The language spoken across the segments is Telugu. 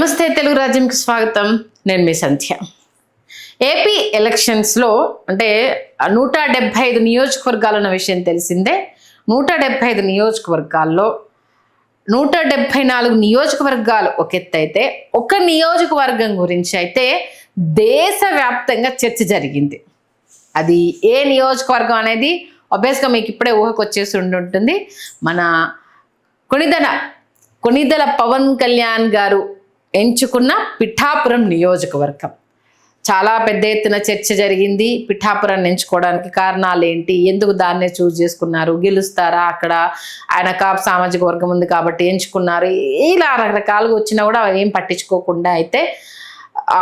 నమస్తే తెలుగు రాజ్యంకి స్వాగతం. నేను మీ సంధ్య. ఏపీ ఎలక్షన్స్లో అంటే 175 నియోజకవర్గాలు ఉన్న విషయం తెలిసిందే. 175 నియోజకవర్గాల్లో 174 నియోజకవర్గాలు ఒక ఎత్తు అయితే, ఒక నియోజకవర్గం గురించి అయితే దేశవ్యాప్తంగా చర్చ జరిగింది. అది ఏ నియోజకవర్గం అనేది ఆబ్వియస్గా మీకు ఇప్పుడే ఊహకు వచ్చేసి ఉంటుంది. మన కొణిదెల పవన్ కళ్యాణ్ గారు ఎంచుకున్న పిఠాపురం నియోజకవర్గం. చాలా పెద్ద ఎత్తున చర్చ జరిగింది. పిఠాపురాన్ని ఎంచుకోవడానికి కారణాలు ఏంటి, ఎందుకు దాన్నే చూస్ చేసుకున్నారు, గెలుస్తారా, అక్కడ ఆయన కాపు సామాజిక వర్గం ఉంది కాబట్టి ఎంచుకున్నారు, ఇలా రకరకాలుగా వచ్చినా కూడా ఏం పట్టించుకోకుండా అయితే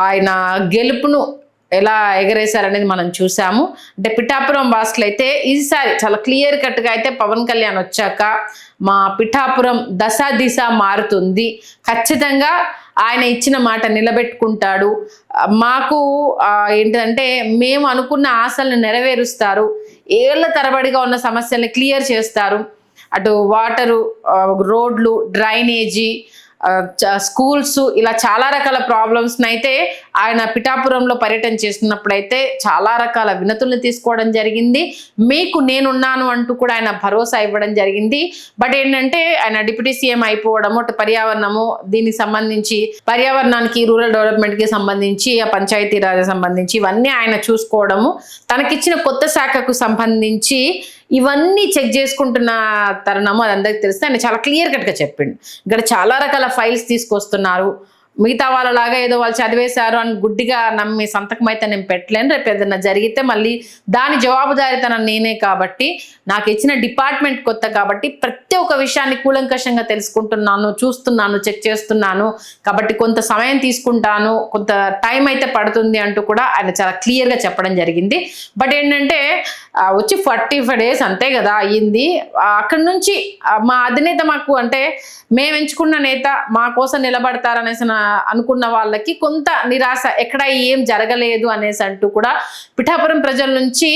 ఆయన గెలుపును ఎలా ఎగరేశారనేది మనం చూసాము. అంటే పిఠాపురం వాసులు అయితే ఈసారి చాలా క్లియర్ కట్గా అయితే పవన్ కళ్యాణ్ వచ్చాక మా పిఠాపురం దశ దిశ మారుతుంది, ఖచ్చితంగా ఆయన ఇచ్చిన మాట నిలబెట్టుకుంటాడు, మాకు ఏంటంటే మేము అనుకున్న ఆశలను నెరవేరుస్తారు, ఏళ్ల తరబడిగా ఉన్న సమస్యల్ని క్లియర్ చేస్తారు, అటు వాటరు, రోడ్లు, డ్రైనేజీ, స్కూల్స్, ఇలా చాలా రకాల ప్రాబ్లమ్స్ని అయితే ఆయన పిఠాపురంలో పర్యటన చేస్తున్నప్పుడైతే చాలా రకాల వినతుల్ని తీసుకోవడం జరిగింది. మీకు నేనున్నాను అంటూ కూడా ఆయన భరోసా ఇవ్వడం జరిగింది. బట్ ఏంటంటే ఆయన డిప్యూటీ సీఎం అయిపోవడము, అటు పర్యావరణము, దీనికి సంబంధించి పర్యావరణానికి, రూరల్ డెవలప్మెంట్కి సంబంధించి, ఆ పంచాయతీరాజ్ సంబంధించి ఇవన్నీ ఆయన చూసుకోవడము, తనకిచ్చిన కొత్త శాఖకు సంబంధించి ఇవన్నీ చెక్ చేసుకుంటున్న తరుణము అది అందరికి తెలిస్తే ఆయన చాలా క్లియర్ కట్గా చెప్పిండు. ఇక్కడ చాలా రకాల ఫైల్స్ తీసుకొస్తున్నారు, మిగతా వాళ్ళలాగా ఏదో వాళ్ళు చదివేశారు అని గుడ్డిగా నమ్మి సంతకం అయితే నేను పెట్టలేను, రేపు ఏదైనా జరిగితే మళ్ళీ దాని జవాబుదారీతనం నేనే కాబట్టి, నాకు ఇచ్చిన డిపార్ట్మెంట్ కొత్త కాబట్టి ప్రతి ఒక్క విషయాన్ని కూలంకషంగా తెలుసుకుంటున్నాను, చూస్తున్నాను, చెక్ చేస్తున్నాను, కాబట్టి కొంత సమయం తీసుకుంటాను, కొంత టైం అయితే పడుతుంది అంటూ కూడా ఆయన చాలా క్లియర్గా చెప్పడం జరిగింది. బట్ ఏంటంటే వచ్చి 45 days అంతే కదా అయ్యింది. అక్కడి నుంచి మా అధినేత మాకు అంటే మేము ఎంచుకున్న నేత మా కోసం నిలబడతారనేసి అనుకున్న వాళ్ళకి కొంత నిరాశ, ఎక్కడ ఏం జరగలేదు అనేసి అంటూ కూడా పిఠాపురం ప్రజల నుంచి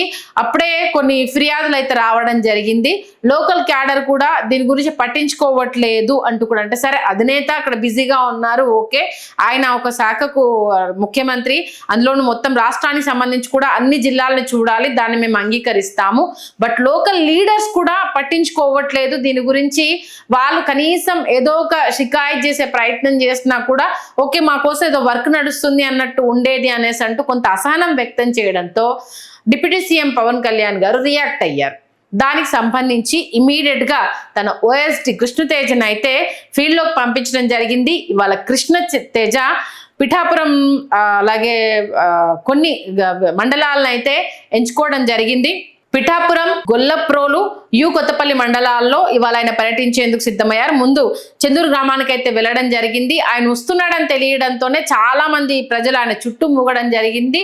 అప్పుడే కొన్ని ఫిర్యాదులు అయితే రావడం జరిగింది. లోకల్ క్యాడర్ కూడా దీని గురించి పట్టించుకోవట్లేదు అంటూ కూడా, అంటే సరే అధినేత అక్కడ బిజీగా ఉన్నారు, ఓకే, ఆయన ఒక శాఖకు ముఖ్యమంత్రి, అందులోనూ మొత్తం రాష్ట్రానికి సంబంధించి కూడా అన్ని జిల్లాలను చూడాలి, దాన్ని మేము అంగీకరిస్తాము, బట్ లోకల్ లీడర్స్ కూడా పట్టించుకోవట్లేదు దీని గురించి, వాళ్ళు కనీసం ఏదో ఒక షికాయత్ చేసే ప్రయత్నం చేసినా కూడా ఓకే మా కోసం ఏదో వర్క్ నడుస్తుంది అన్నట్టు ఉండేది అనేసి అంటూ కొంత అసహనం వ్యక్తం చేయడంతో డిప్యూటీ సీఎం పవన్ కళ్యాణ్ గారు రియాక్ట్ అయ్యారు. దానికి సంబంధించి ఇమీడియట్ గా తన ఓఎస్డి కృష్ణతేజను అయితే ఫీల్డ్లోకి పంపించడం జరిగింది. ఇవాళ కృష్ణతేజ పిఠాపురం అలాగే కొన్ని మండలాలను అయితే ఎంచుకోవడం జరిగింది. పిఠాపురం, గొల్లప్రోలు, కొత్తపల్లి మండలాల్లో ఇవాళ ఆయన పర్యటించేందుకు సిద్ధమయ్యారు. ముందు చెందూరు గ్రామానికి అయితే వెళ్ళడం జరిగింది. ఆయన వస్తున్నాడని తెలియడంతోనే చాలా మంది ప్రజలు ఆయన చుట్టూ మూగడం జరిగింది.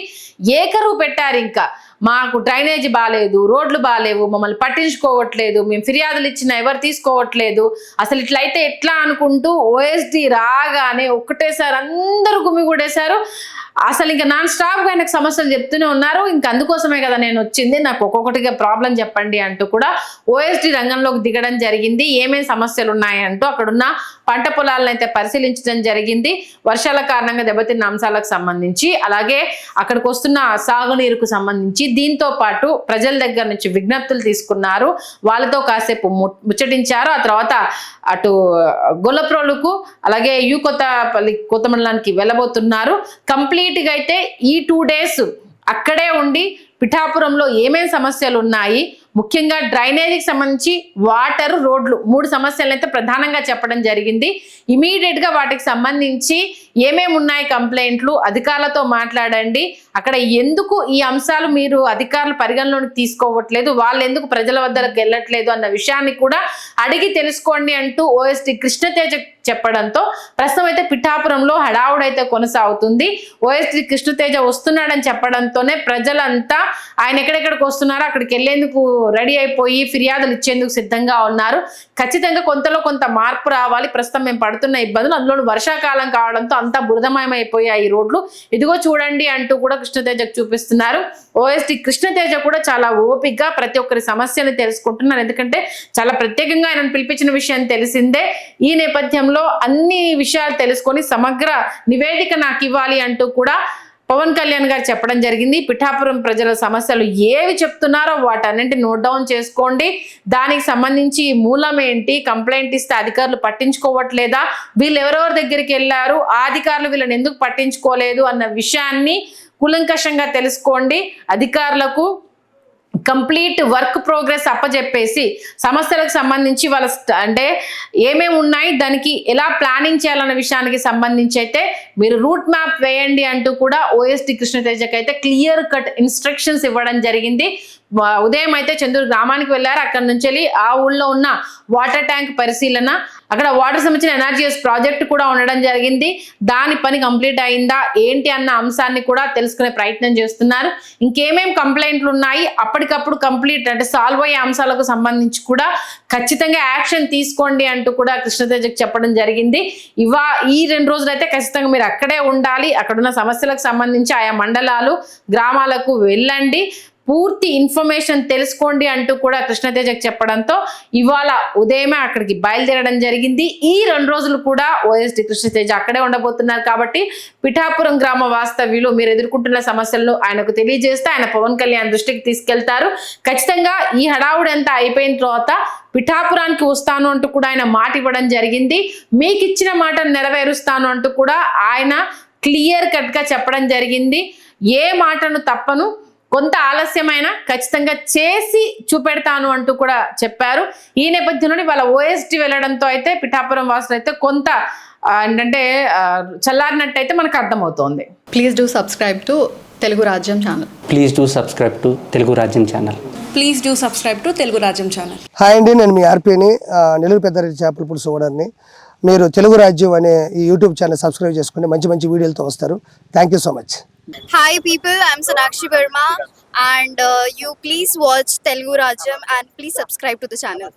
ఏకరువు పెట్టారు, ఇంకా మాకు డ్రైనేజీ బాగాలేదు, రోడ్లు బాగాలేవు, మమ్మల్ని పట్టించుకోవట్లేదు, మేము ఫిర్యాదులు ఇచ్చినా ఎవరు తీసుకోవట్లేదు, అసలు ఇట్లయితే ఎట్లా అనుకుంటూ ఓఎస్డి రాగానే ఒక్కటేసారి అందరూ గుమిగూడేశారు. అసలు ఇంకా నాన్ స్టాప్గా ఆయనకు సమస్యలు చెప్తూనే ఉన్నారు. ఇంకా అందుకోసమే కదా నేను వచ్చింది, నాకు ఒక్కొక్కటిగా ప్రాబ్లం చెప్పండి అంటూ కూడా ఓఎస్డి రంగంలోకి దిగడం జరిగింది. ఏమేమి సమస్యలు ఉన్నాయంటూ అక్కడున్న పంట పొలాలను అయితే పరిశీలించడం జరిగింది. వర్షాల కారణంగా దెబ్బతిన్న అంశాలకు సంబంధించి, అలాగే అక్కడికి వస్తున్న సాగునీరుకు సంబంధించి, దీంతో పాటు ప్రజల దగ్గర నుంచి విజ్ఞప్తులు తీసుకున్నారు, వాళ్ళతో కాసేపు ముచ్చటించారు. ఆ తర్వాత అటు గొల్లప్రోలుకు అలాగే కొత్త మండలానికి వెళ్ళబోతున్నారు. కంప్లీట్గా అయితే ఈ 2 days అక్కడే ఉండి పిఠాపురంలో ఏమేమి సమస్యలు ఉన్నాయి, ముఖ్యంగా డ్రైనేజీకి సంబంధించి వాటర్, రోడ్లు 3 సమస్యలు అయితే ప్రధానంగా చెప్పడం జరిగింది. ఇమీడియట్గా వాటికి సంబంధించి ఏమేమి ఉన్నాయి కంప్లైంట్లు, అధికారులతో మాట్లాడండి, అక్కడ ఎందుకు ఈ అంశాలు మీరు అధికారులు పరిగణలోకి తీసుకోవట్లేదు, వాళ్ళు ఎందుకు ప్రజల వద్దకు వెళ్ళట్లేదు అన్న విషయాన్ని కూడా అడిగి తెలుసుకోండి అంటూ ఓఎస్డి కృష్ణతేజ చెప్పడంతో ప్రస్తుతం అయితే పిఠాపురంలో హడావుడైతే కొనసాగుతుంది. ఓఎస్డి కృష్ణతేజ వస్తున్నాడని చెప్పడంతోనే ప్రజలంతా ఆయన ఎక్కడెక్కడికి వస్తున్నారో అక్కడికి వెళ్లేందుకు రెడీ అయిపోయి ఫిర్యాదులు ఇచ్చేందుకు సిద్ధంగా ఉన్నారు. ఖచ్చితంగా కొంతలో కొంత మార్పు రావాలి. ప్రస్తుతం మేము పడుతున్న ఇబ్బందులు, అందులో వర్షాకాలం కావడంతో అంతా బురదమయమైపోయాయి ఈ రోడ్లు. ఇదిగో చూడండి అంటూ కూడా కృష్ణతేజకు చూపిస్తున్నారు. ఓఎస్టీ కృష్ణతేజ కూడా చాలా ఓపికగా ప్రతి ఒక్కరి సమస్యని తెలుసుకుంటున్నారు. ఎందుకంటే చాలా ప్రత్యేకంగా ఆయన పిలిపించిన విషయం తెలిసిందే. ఈ నేపథ్యంలో అన్ని విషయాలు తెలుసుకొని సమగ్ర నివేదిక నాకు ఇవ్వాలి అంటూ కూడా పవన్ కళ్యాణ్ గారు చెప్పడం జరిగింది. పిఠాపురం ప్రజల సమస్యలు ఏవి చెప్తున్నారో వాటన్నింటి నోట్ డౌన్ చేసుకోండి. దానికి సంబంధించి మూలం ఏంటి, కంప్లైంట్ ఇస్తే అధికారులు పట్టించుకోవట్లేదా, వీళ్ళు ఎవరెవరి దగ్గరికి వెళ్ళారు, ఆ అధికారులు వీళ్ళని ఎందుకు పట్టించుకోలేదు అన్న విషయాన్ని కూలంకషంగా తెలుసుకోండి. అధికారులకు కంప్లీట్ వర్క్ ప్రోగ్రెస్ అప్పచెప్పేసి సమస్యలకు సంబంధించి వాళ్ళ అంటే ఏమేమి ఉన్నాయి, దానికి ఎలా ప్లానింగ్ చేయాలన్న విషయానికి సంబంధించి అయితే మీరు రూట్ మ్యాప్ వేయండి అంటూ కూడా ఓఎస్టీ కృష్ణతేజకి అయితే క్లియర్ కట్ ఇన్స్ట్రక్షన్స్ ఇవ్వడం జరిగింది. ఉదయం అయితే చంద్రూరు గ్రామానికి వెళ్ళారు. అక్కడ నుంచి వెళ్ళి ఆ ఊళ్ళో ఉన్న వాటర్ ట్యాంక్ పరిశీలన, అక్కడ వాటర్ సంబంధించిన ఎన్ఆర్జీఎస్ ప్రాజెక్ట్ కూడా ఉండడం జరిగింది. దాని పని కంప్లీట్ అయిందా ఏంటి అన్న అంశాన్ని కూడా తెలుసుకునే ప్రయత్నం చేస్తున్నారు. ఇంకేమేం కంప్లైంట్లు ఉన్నాయి, అప్పటికప్పుడు కంప్లీట్ అంటే సాల్వ్ అయ్యే అంశాలకు సంబంధించి కూడా ఖచ్చితంగా యాక్షన్ తీసుకోండి అంటూ కూడా కృష్ణతేజకి చెప్పడం జరిగింది. ఈ 2 రోజులు అయితే ఖచ్చితంగా మీరు అక్కడే ఉండాలి. అక్కడున్న సమస్యలకు సంబంధించి ఆయా మండలాలు గ్రామాలకు వెళ్ళండి, పూర్తి ఇన్ఫర్మేషన్ తెలుసుకోండి అంటూ కూడా కృష్ణతేజకి చెప్పడంతో ఇవాళ ఉదయమే అక్కడికి బయలుదేరడం జరిగింది. ఈ 2 రోజులు కూడా ఓఎస్టీ కృష్ణతేజ అక్కడే ఉండబోతున్నారు. కాబట్టి పిఠాపురం గ్రామ వాస్తవ్యులు మీరు ఎదుర్కొంటున్న సమస్యలను ఆయనకు తెలియజేస్తే ఆయన పవన్ కళ్యాణ్ దృష్టికి తీసుకెళ్తారు. ఖచ్చితంగా ఈ హడావుడి అంతా అయిపోయిన తర్వాత పిఠాపురానికి వస్తాను అంటూ కూడా ఆయన మాట ఇవ్వడం జరిగింది. మీకు ఇచ్చిన మాటను నెరవేరుస్తాను అంటూ కూడా ఆయన క్లియర్ కట్ గా చెప్పడం జరిగింది. ఏ మాటను తప్పను, కొంత ఆలస్యమైన ఖచ్చితంగా చేసి చూపెడతాను అంటూ కూడా చెప్పారు. ఈ నేపథ్యంలో వాళ్ళ ఓఎస్టీ వెళ్ళడంతో అయితే పిఠాపురం వాసులు అయితే కొంత ఏంటంటే చల్లారినట్టయితే మనకు అర్థమవుతోంది. Please do subscribe to Telugu Rajyam channel. Please do subscribe to Telugu Rajyam channel. Please do subscribe to Telugu Rajyam channel. Hi అండి, నేను మీ ఆర్పీని, నెల్లూరు పెద్దారెడ్డి చేపల పులుసు ఓనర్ని. మీరు తెలుగు రాజ్యం అనే ఈ యూట్యూబ్ ఛానల్ సబ్స్క్రైబ్ చేసుకుని మంచి మంచి వీడియోలతో వస్తారు. Thank you so much. Hi people, I'm Sonakshi Verma and you please watch Telugu Rajyam and please subscribe to the channel.